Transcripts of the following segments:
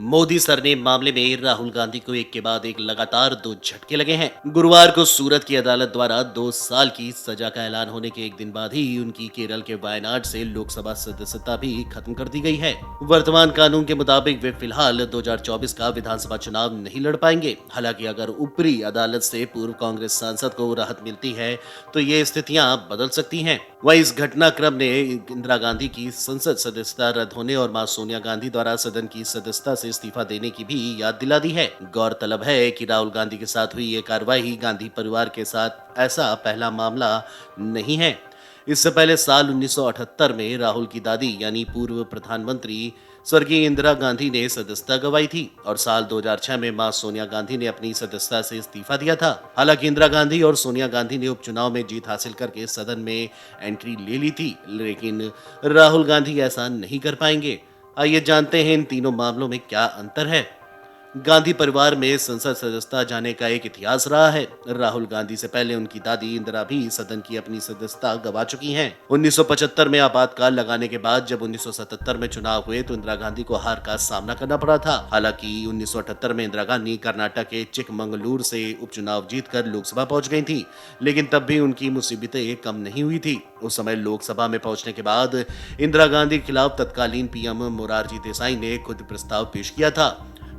Modi surname मामले में राहुल गांधी को एक के बाद एक लगातार दो झटके लगे हैं। गुरुवार को सूरत की अदालत द्वारा 2 साल की सजा का ऐलान होने के एक दिन बाद ही उनकी केरल के वायनाड से लोकसभा सदस्यता भी खत्म कर दी गई है। वर्तमान कानून के मुताबिक वे फिलहाल 2024 का विधानसभा चुनाव नहीं लड़ पाएंगे। हालांकि अगर ऊपरी अदालत से पूर्व कांग्रेस सांसद को राहत मिलती है तो ये स्थितियां बदल सकती हैं। वहीं इस घटनाक्रम ने इंदिरा गांधी की संसद सदस्यता रद्द होने और मां सोनिया गांधी द्वारा सदन की सदस्यता से इस्तीफा देने की भी याद दिला दी है। गौरतलब है कि राहुल गांधी के साथ हुई ये कार्रवाई गांधी परिवार के साथ ऐसा पहला मामला नहीं है। इससे पहले साल 1978 में राहुल की दादी यानी पूर्व प्रधानमंत्री स्वर्गीय इंदिरा गांधी ने सदस्यता गंवाई थी और साल 2006 में मां सोनिया गांधी ने अपनी सदस्यता से इस्तीफा दिया था। हालांकि इंदिरा गांधी और सोनिया गांधी ने उपचुनाव में जीत हासिल करके सदन में एंट्री ले ली थी, लेकिन राहुल गांधी ऐसा नहीं कर पाएंगे। आइए जानते हैं इन तीनों मामलों में क्या अंतर है। गांधी परिवार में संसद सदस्यता जाने का एक इतिहास रहा है। राहुल गांधी से पहले उनकी दादी इंदिरा भी सदन की अपनी सदस्यता गंवा चुकी हैं। 1975 में आपातकाल लगाने के बाद जब 1977 में चुनाव हुए तो इंदिरा गांधी को हार का सामना करना पड़ा था। हालांकि 1978 में इंदिरा गांधी कर्नाटक के चिकमंगलुरु से उपचुनाव जीतकर लोकसभा पहुंच गई थी, लेकिन तब भी उनकी मुसीबतें कम नहीं हुई थी। उस समय लोकसभा में पहुंचने के बाद इंदिरा गांधी के खिलाफ तत्कालीन पीएम मोरारजी देसाई ने खुद प्रस्ताव पेश किया था।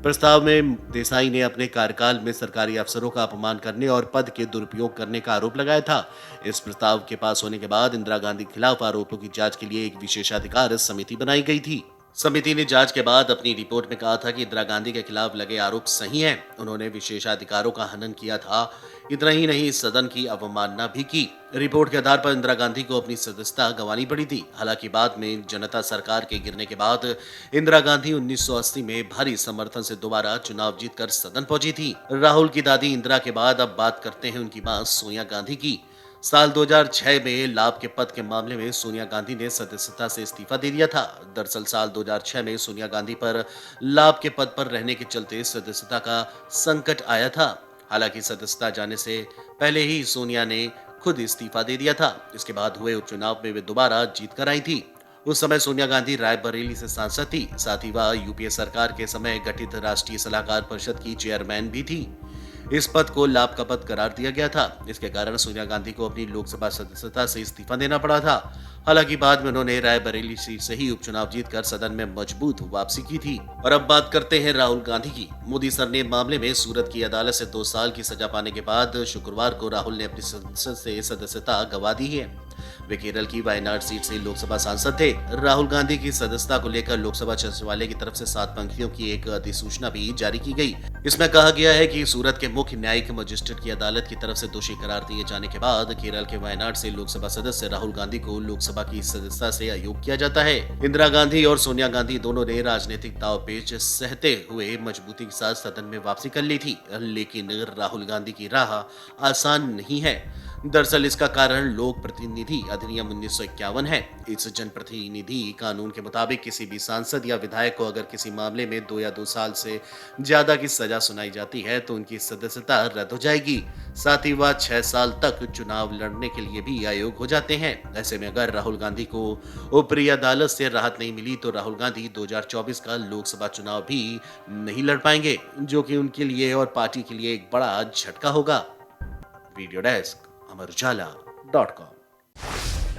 प्रस्ताव में देसाई ने अपने कार्यकाल में सरकारी अफसरों का अपमान करने और पद के दुरुपयोग करने का आरोप लगाया था। इस प्रस्ताव के पास होने के बाद इंदिरा गांधी के खिलाफ आरोपों की जांच के लिए एक विशेषाधिकार समिति बनाई गई थी। समिति ने जांच के बाद अपनी रिपोर्ट में कहा था कि इंदिरा गांधी के खिलाफ लगे आरोप सही हैं। उन्होंने विशेषाधिकारों का हनन किया था। इतना ही नहीं, सदन की अवमानना भी की। रिपोर्ट के आधार पर इंदिरा गांधी को अपनी सदस्यता गंवानी पड़ी थी। हालांकि बाद में जनता सरकार के गिरने के बाद इंदिरा गांधी 1980 में भारी समर्थन से दोबारा चुनाव जीतकर सदन पहुंची थी। राहुल की दादी इंदिरा के बाद अब बात करते हैं उनकी मां सोनिया गांधी की। साल 2006 में लाभ के पद के मामले में सोनिया गांधी ने सदस्यता से इस्तीफा दे दिया था। दरअसल साल 2006 में सोनिया गांधी पर लाभ के पद पर रहने के चलते सदस्यता का संकट आया था। हालांकि सदस्यता जाने से पहले ही सोनिया ने खुद इस्तीफा दे दिया था। इसके बाद हुए उपचुनाव में वे दोबारा जीत कर आई थी। उस समय सोनिया गांधी रायबरेली से सांसद थी। साथ ही वह यूपीए सरकार के समय गठित राष्ट्रीय सलाहकार परिषद की चेयरमैन भी थी। इस पद को लाभ का पद करार दिया गया था। इसके कारण सोनिया गांधी को अपनी लोकसभा सदस्यता से इस्तीफा देना पड़ा था। हालांकि बाद में उन्होंने रायबरेली सीट से ही उपचुनाव जीतकर सदन में मजबूत वापसी की थी। और अब बात करते हैं राहुल गांधी की। मोदी सरनेम मामले में सूरत की अदालत से 2 साल की सजा पाने के बाद शुक्रवार को राहुल ने अपनी संसद से सदस्यता गंवा दी है। वे केरल की वायनाड सीट से लोकसभा सांसद थे। राहुल गांधी की सदस्यता को लेकर लोकसभा सचिवालय की तरफ से 7 पंक्तियों की एक अधिसूचना भी जारी की गई। इसमें कहा गया है कि सूरत के मुख्य न्यायिक मजिस्ट्रेट की अदालत की तरफ से दोषी करार दिए जाने के बाद केरल के वायनाड से लोकसभा सदस्य राहुल गांधी को लोकसभा की सदस्यता से अयोग्य किया जाता है। इंदिरा गांधी और सोनिया गांधी दोनों ने राजनीतिक दांवपेच सहते हुए मजबूती के साथ सदन में वापसी कर ली थी, लेकिन राहुल गांधी की राह आसान नहीं है। दरअसल इसका कारण लोक प्रतिनिधि अधिनियम 1951 है। इस जनप्रतिनिधि कानून के मुताबिक किसी भी सांसद या विधायक को अगर किसी मामले में 2 या 2 साल से ज्यादा की सजा सुनाई जाती है तो उनकी सदस्यता रद्द हो जाएगी। साथ ही वह 6 साल तक चुनाव लड़ने के लिए भी अयोग्य हो जाते हैं। ऐसे में अगर राहुल गांधी को ऊपरी अदालत से राहत नहीं मिली तो राहुल गांधी 2024 का लोकसभा चुनाव भी नहीं लड़ पाएंगे, जो कि उनके लिए और पार्टी के लिए एक बड़ा झटका होगा। Video desk amarujala.com।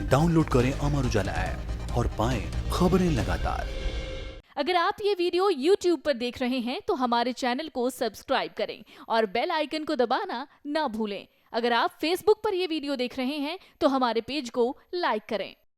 डाउनलोड करें अमर उजाला ऐप और पाएं खबरें लगातार। अगर आप ये वीडियो YouTube पर देख रहे हैं तो हमारे चैनल को सब्सक्राइब करें और बेल आइकन को दबाना ना भूलें। अगर आप Facebook पर ये वीडियो देख रहे हैं तो हमारे पेज को लाइक करें।